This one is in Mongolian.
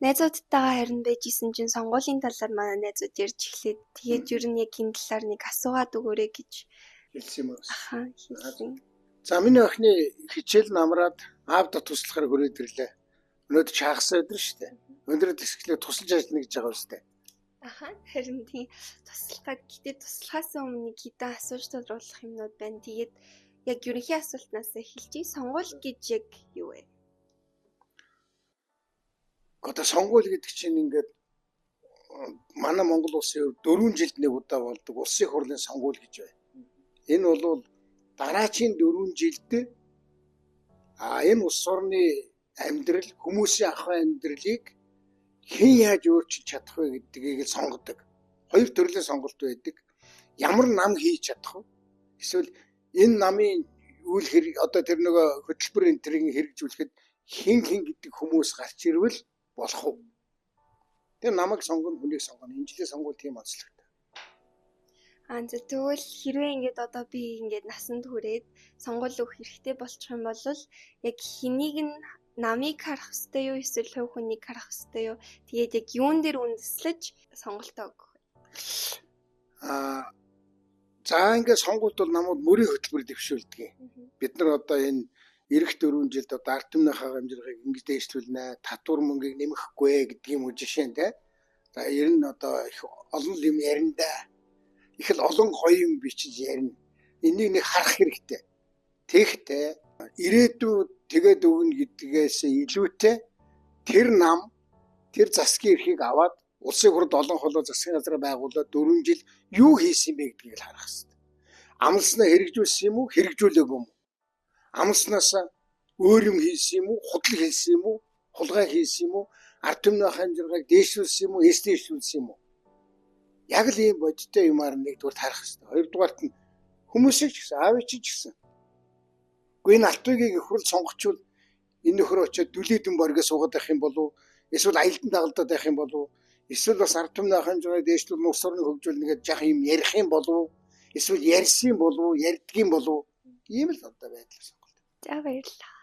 найзуудтайгаа харин байжсэн чинь сонгуулийн талаар манай найзууд ярьж эхлээд тэгээд ер нь яг энэ талаар нэг асуугаад өгөөрэй гэж хэлсэн юм уу? хэлсэн. За миний охины хичээл намраад аавда туслахаар хүрээд ирлээ. Өнөөдөр ч хагас өдөр шүү дээ. Өнөөдөр тэсгэлээ тусалж ажиллана гэж байгаа юм шүү дээ. Харин тийм туслахад гэтээ туслахаас өмнө хэдэн асууж тодруулах юмнууд байна. Тэгээд яг ерөнхий асуултнаас эхэлчихье. Сонгуул гэж яг юу вэ? Одоо сонгуул гэдэг чинь ингээд манай Монгол улсын 4 жилд нэг удаа болдог улсын хурлын сонгуул гэж байна. Энэ бол дараачийн 4 жилд энэ улс орны амьдрал, хүмүүсийн ахуй амьдралыг хэн яаж өөрчилж чадах вэ гэдгийг сонгодог. Хоёр төрлийн сонголт байдаг. Ямар нам хийж чадах вэ? Эсвэл энэ намын үйл хэрэг одоо тэр нөгөө хөтөлбөр энтрийг хэрэгжүүлэхэд хэн гэдэг хүмүүс гарч ирвэл болох уу? Тэр намайг сонгоно, хүнийг сонгоно. Энэ жилийн сонгуул тийм онцлогтой. Тэгвэл хэрвээ ингээд одоо би ингээд насанд хүрээд сонгуул өгөх хэрэгтэй болчих юм бол яг хэнийг нь намыг харах ёстой юу эсвэл хувь хүнийг харах ёстой юу? Тэгээд яг юун дээр үндэслэж сонголтоо өгөх вэ? За ингээд сонгуульд бол намууд мөрийн хөтөлбөр дэвшүүлдэг. Бид нар одоо энэ эх 4 жилд одоо ард түмнийхээ амжилтыг ингэж дэвшлүүлнэ, татвар мөнгийг нэмэхгүй гэдгийг юм жишээ нэ. За ер нь одоо их олон юм ярина. Их л олон гоё юм бичиж ярина. Энийг нэг харах хэрэгтэй. Тэгэхдээ ирээдүйд тэгээд өгнө гэдгээс илүүтэй тэр нам тэр засгийн эрхийг аваад улсын хурлд олон холоо засгийн газар байгуулаад 4 жил юу хийсэн бэ гэдгийг л харах хэрэгтэй. Амлснаа хэрэгжүүлсэн юм уу, хэрэгжүүлээгүй юм уу? Амлснаас өөр юм хийсэн юм уу, худал хийсэн юм уу, хулгай хийсэн юм уу, ард түмний хамжиргааг дээшлүүлсэн юм уу, эсдээшлүүлсэн юм уу? Яг л ийм бодиттой юмар нэгдүгээр харах хэрэгтэй. Хоёрдугаарт нь хүмүүсийг ч гэсэн, аавч ч гэсэн. Гэхдээ энэ алтвыгийг их хурл сонгочвол энэ нөхөр очиод дүлээдэн боргоо суугаад байх юм болов? Эсвэл аялдан дагалдаад байх юм болов? Эсвэл бас ард түмний хамжиргааг дээшлүүл улс орныг хөгжүүлнэ гэж жах юм ярих юм болов? Эсвэл ярьсан болов, ярьдгийн болов? Ийм л одоо байдлаа сонголт. За баярлалаа.